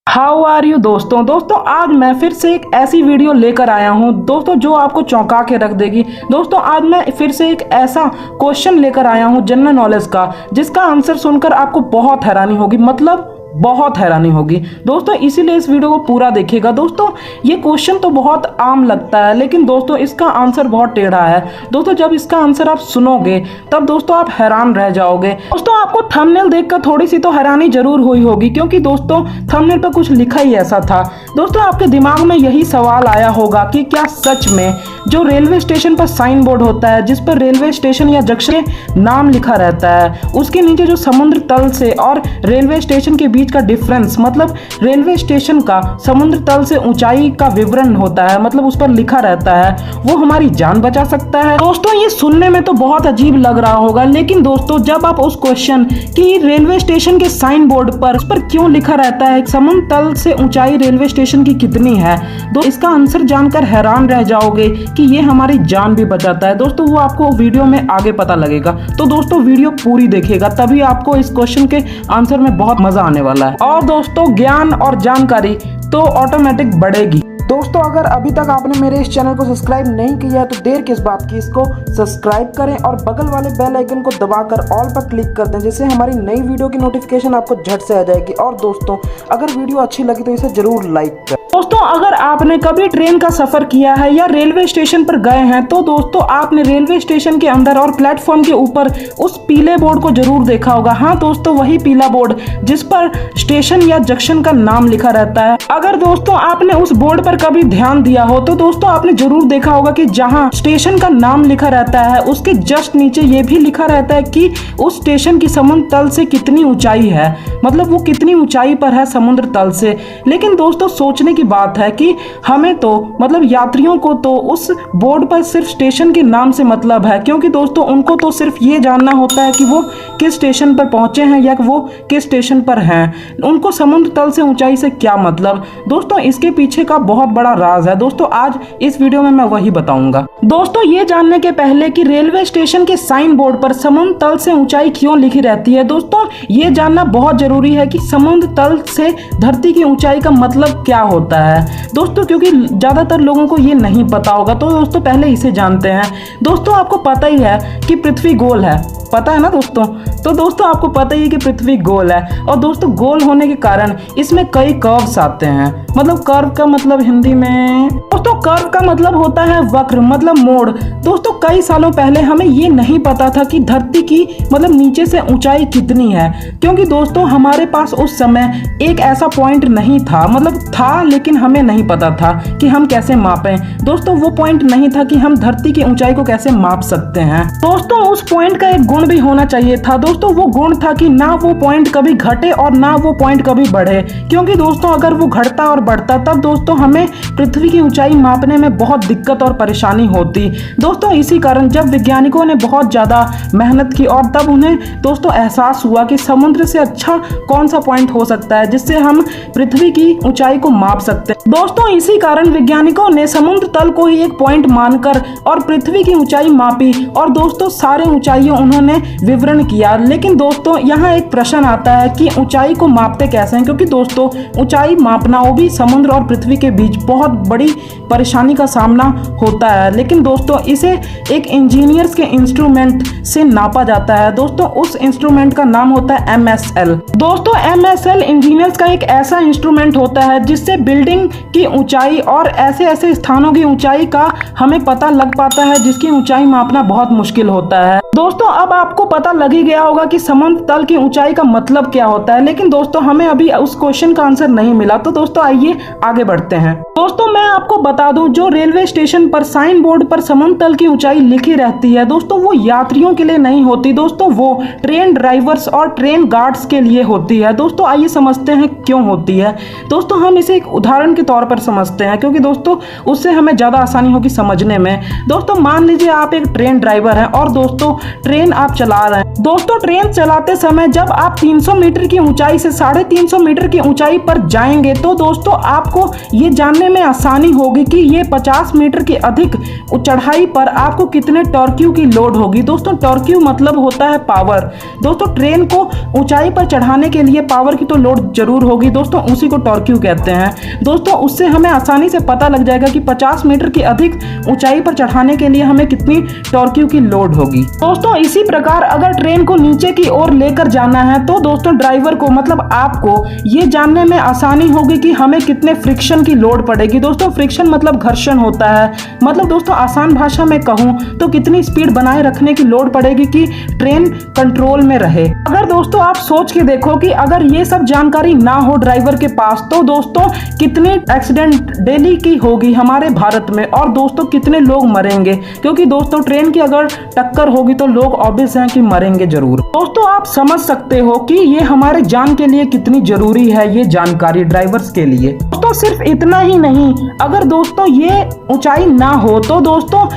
How are you दोस्तों आज मैं फिर से एक ऐसी वीडियो लेकर आया हूं दोस्तों जो आपको चौंका के रख देगी। दोस्तों आज मैं फिर से एक ऐसा क्वेश्चन लेकर आया हूं जनरल नॉलेज का जिसका आंसर सुनकर आपको बहुत हैरानी होगी, मतलब बहुत हैरानी होगी दोस्तों। इसीलिए इस वीडियो को पूरा देखिएगा दोस्तों। ये क्वेश्चन तो बहुत आम लगता है लेकिन दोस्तों इसका आंसर बहुत टेढ़ा है दोस्तों। जब इसका आंसर आप सुनोगे तब दोस्तों आप हैरान रह जाओगे। दोस्तों आपको थंबनेल देखकर थोड़ी सी तो हैरानी जरूर हुई होगी क्योंकि दोस्तों थंबनेल पर कुछ लिखा ही ऐसा था। दोस्तों आपके दिमाग में यही सवाल आया होगा कि क्या सच में जो रेलवे स्टेशन पर साइन बोर्ड होता है जिस पर रेलवे स्टेशन या जंक्शन नाम लिखा रहता है उसके नीचे जो समुद्र तल से और रेलवे स्टेशन के बीच का डिफरेंस, मतलब रेलवे स्टेशन का समुद्र तल से ऊंचाई का विवरण होता है, मतलब उस पर लिखा रहता है, वो हमारी जान बचा सकता है। दोस्तों ये सुनने में तो बहुत अजीब लग रहा होगा लेकिन दोस्तों जब आप उस क्वेश्चन कि रेलवे स्टेशन के साइन बोर्ड पर उस पर क्यों लिखा रहता है समुद्र तल से ऊंचाई रेलवे स्टेशन की कितनी है, तो इसका आंसर जानकर हैरान रह जाओगे कि ये हमारी जान भी बचाता है। दोस्तों वो आपको वीडियो में आगे पता लगेगा, तो दोस्तों वीडियो पूरी देखिएगा तभी आपको इस क्वेश्चन के आंसर में बहुत मजा आने वाला है। और दोस्तों ज्ञान और जानकारी तो ऑटोमेटिक बढ़ेगी। दोस्तों अगर अभी तक आपने मेरे इस चैनल को सब्सक्राइब नहीं किया है तो देर किस बात की, इसको सब्सक्राइब करें और बगल वाले बेल आइकन को दबाकर ऑल पर क्लिक कर दें जिससे हमारी नई वीडियो की नोटिफिकेशन आपको झट से आ जाएगी। और दोस्तों अगर वीडियो अच्छी लगी तो इसे जरूर लाइक करें। दोस्तों अगर आपने कभी ट्रेन का सफर किया है या रेलवे स्टेशन पर गए हैं तो दोस्तों आपने रेलवे स्टेशन के अंदर और प्लेटफॉर्म के ऊपर उस पीले बोर्ड को जरूर देखा होगा। हाँ दोस्तों वही पीला बोर्ड जिस पर स्टेशन या जंक्शन का नाम लिखा रहता है। अगर दोस्तों आपने उस बोर्ड पर कभी ध्यान दिया हो तो दोस्तों आपने जरूर देखा होगा कि जहां स्टेशन का नाम लिखा रहता है उसके जस्ट नीचे ये भी लिखा रहता है कि उस स्टेशन की समुद्र तल से कितनी ऊंचाई है, मतलब वो कितनी ऊंचाई पर है समुद्र तल से। लेकिन दोस्तों सोचने की बात है कि हमें तो मतलब यात्रियों को तो उस बोर्ड पर सिर्फ स्टेशन के नाम से मतलब है, क्योंकि दोस्तों उनको तो सिर्फ ये जानना होता है कि वो किस स्टेशन पर पहुंचे हैं या वो किस स्टेशन पर हैं, उनको समुद्र तल से ऊंचाई से क्या मतलब। दोस्तों इसके पीछे का बहुत बड़ा राज है दोस्तों, आज इस वीडियो में मैं वही बताऊंगा। दोस्तों ये जानने के पहले कि रेलवे स्टेशन के साइन बोर्ड पर समुद्र तल से ऊंचाई क्यों लिखी रहती है, दोस्तों ये जानना बहुत जरूरी है कि समुद्र तल से धरती की ऊंचाई का मतलब क्या होता है दोस्तों, क्योंकि ज्यादातर लोगों को ये नहीं पता होगा। तो दोस्तों पहले इसे जानते हैं। दोस्तों आपको पता ही है कि पृथ्वी गोल है, पता है ना दोस्तों। तो दोस्तों आपको पता ही है कि पृथ्वी गोल है और दोस्तों गोल होने के कारण इसमें कई कर्व्स आते हैं। मतलब कर्व का मतलब हिंदी में दोस्तों कर्व का मतलब होता है वक्र, मतलब मोड़। दोस्तों कई सालों पहले हमें ये नहीं पता था कि धरती की मतलब नीचे से ऊंचाई कितनी है, क्योंकि दोस्तों हमारे पास उस समय एक ऐसा पॉइंट नहीं था, मतलब था लेकिन हमें नहीं पता था कि हम कैसे मापें। दोस्तों वो पॉइंट नहीं था कि हम धरती की ऊंचाई को कैसे माप सकते हैं। दोस्तों उस पॉइंट का एक गुण भी होना चाहिए था दोस्तों, वो गुण था कि ना वो पॉइंट कभी घटे और ना वो पॉइंट कभी बढ़े, क्योंकि दोस्तों अगर वो घटता और बढ़ता तब दोस्तों हमें पृथ्वी की ऊंचाई मापने में बहुत दिक्कत और परेशानी होती। दोस्तों इसी कारण जब वैज्ञानिकों ने बहुत ज्यादा मेहनत की और तब उन्हें दोस्तों एहसास हुआ कि समुद्र से अच्छा कौन सा पॉइंट हो सकता है जिससे हम पृथ्वी की ऊंचाई को माप सकते हैं। दोस्तों इसी कारण वैज्ञानिकों ने समुद्र तल को ही एक पॉइंट मानकर और पृथ्वी की ऊंचाई मापी और दोस्तों सारे ऊंचाइयों उन्होंने विवरण किया। लेकिन दोस्तों यहाँ एक प्रश्न आता है कि ऊंचाई को मापते कैसे हैं, क्योंकि दोस्तों ऊंचाई मापना वो भी समुद्र और पृथ्वी के बीच बहुत बड़ी परेशानी का सामना होता है। लेकिन दोस्तों इसे एक इंजीनियर्स के इंस्ट्रूमेंट से नापा जाता है। दोस्तों उस इंस्ट्रूमेंट का नाम होता है MSL। दोस्तों MSL इंजीनियर्स का एक ऐसा इंस्ट्रूमेंट होता है जिससे बिल्डिंग की ऊंचाई और ऐसे ऐसे स्थानों की ऊंचाई का हमें पता लग पाता है जिसकी ऊंचाई मापना बहुत मुश्किल होता है। दोस्तों अब आपको पता लग ही गया होगा कि समुद्र तल की ऊंचाई का मतलब क्या होता है, लेकिन दोस्तों हमें अभी उस क्वेश्चन का आंसर नहीं मिला। तो दोस्तों आइए आगे बढ़ते हैं। दोस्तों मैं आपको बता दूं जो रेलवे स्टेशन पर साइन बोर्ड पर समुद्र तल की ऊंचाई लिखी रहती है दोस्तों वो यात्रियों के लिए नहीं होती दोस्तों, वो ट्रेन ड्राइवर्स और ट्रेन गार्ड्स के लिए होती है। दोस्तों आइए समझते हैं क्यों होती है। दोस्तों हम इसे एक उदाहरण के तौर पर समझते हैं क्योंकि दोस्तों उससे हमें ज्यादा आसानी होगी समझने में। दोस्तों मान लीजिए आप एक ट्रेन ड्राइवर हैं और दोस्तों ट्रेन आप चला रहे हैं। दोस्तों ट्रेन चलाते समय जब आप 300 मीटर की ऊंचाई से 350 मीटर की ऊंचाई पर जाएंगे तो दोस्तों आपको ये जानने में आसानी होगी कि ये 50 मीटर की अधिक चढ़ाई पर आपको कितने टॉर्क्यू की लोड होगी। दोस्तों टॉर्क्यू मतलब होता है पावर। दोस्तों ट्रेन को ऊंचाई पर चढ़ाने के लिए पावर की तो लोड जरूर होगी दोस्तों, उसी को टॉर्क्यू कहते हैं। दोस्तों उससे हमें आसानी से पता लग जाएगा कि 50 मीटर की अधिक ऊंचाई पर चढ़ाने के लिए हमें कितनी टॉर्क्यू की लोड होगी। दोस्तों इसी प्रकार अगर ट्रेन को नीचे की ओर लेकर जाना है तो दोस्तों ड्राइवर को मतलब आपको ये जानने में आसानी होगी कि हमें कितने फ्रिक्शन की लोड पड़ेगी। दोस्तों फ्रिक्शन मतलब घर्षण होता है, मतलब दोस्तों आसान भाषा में कहूं तो कितनी स्पीड बनाए रखने की लोड पड़ेगी कि ट्रेन कंट्रोल में रहे। अगर दोस्तों आप सोच के देखो कि अगर ये सब जानकारी ना हो ड्राइवर के पास तो दोस्तों कितने एक्सीडेंट डेली की होगी हमारे भारत में, और दोस्तों कितने लोग मरेंगे, क्योंकि दोस्तों ट्रेन की अगर टक्कर होगी तो लोग ऑब्वियस हैं कि मरेंगे जरूर। दोस्तों आप समझ सकते हो कि ये हमारे जान के लिए कितनी जरूरी है ये जानकारी ड्राइवर्स के लिए। दोस्तों सिर्फ इतना ही नहीं, अगर दोस्तों ये ऊंचाई ना हो तो दोस्तों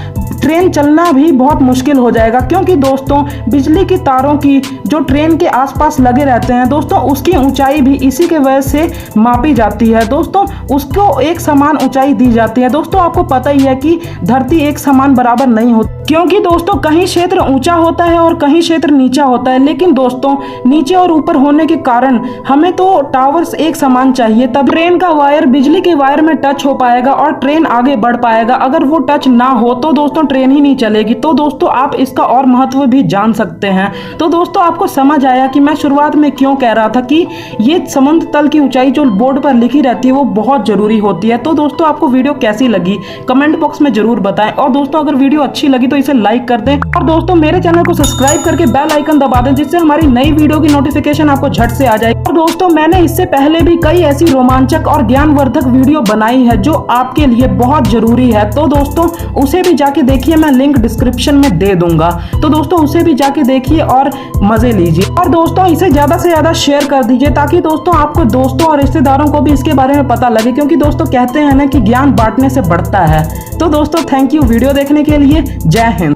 ट्रेन चलना भी बहुत मुश्किल हो जाएगा, क्योंकि दोस्तों बिजली की तारों की जो ट्रेन के आसपास लगे रहते हैं दोस्तों उसकी ऊंचाई भी इसी के वजह से मापी जाती है। दोस्तों उसको एक समान ऊंचाई दी जाती है। दोस्तों आपको पता ही है कि धरती एक समान बराबर नहीं होती, क्योंकि दोस्तों कहीं क्षेत्र ऊंचा होता है और कहीं क्षेत्र नीचा होता है, लेकिन दोस्तों नीचे और ऊपर होने के कारण हमें तो टावर्स एक समान चाहिए, तब ट्रेन का वायर बिजली के वायर में टच हो पाएगा और ट्रेन आगे बढ़ पाएगा। अगर वो टच ना हो तो दोस्तों ट्रेन ही नहीं चलेगी। तो दोस्तों आप इसका और महत्व भी जान सकते हैं। तो दोस्तों आपको समझ आया कि मैं शुरुआत में क्यों कह रहा था कि ये समुद्र तल की ऊंचाई जो बोर्ड पर लिखी रहती है वो बहुत जरूरी होती है। तो दोस्तों आपको वीडियो कैसी लगी कमेंट बॉक्स में जरूर बताएं, और दोस्तों अगर वीडियो अच्छी लगी तो इसे लाइक कर दें, और दोस्तों मेरे चैनल को सब्सक्राइब करके बेल आइकन दबा दें, जिससे हमारी नई वीडियो की नोटिफिकेशन आपको झट से आ जाए। और दोस्तों मैंने इससे पहले भी कई ऐसी रोमांचक और ज्ञानवर्धक वीडियो बनाई है जो आपके लिए बहुत जरूरी है। तो दोस्तों उसे भी जाके देखिए, मैं लिंक डिस्क्रिप्शन में दे दूंगा। तो दोस्तों उसे भी जाके देखिए और मजे लीजिए, और दोस्तों इसे ज्यादा से ज्यादा शेयर कर दीजिए ताकि दोस्तों आपको दोस्तों और रिश्तेदारों को भी इसके बारे में पता लगे, क्योंकि दोस्तों कहते हैं ना कि ज्ञान बांटने से बढ़ता है। तो दोस्तों थैंक यू वीडियो देखने के लिए। जय हिंद।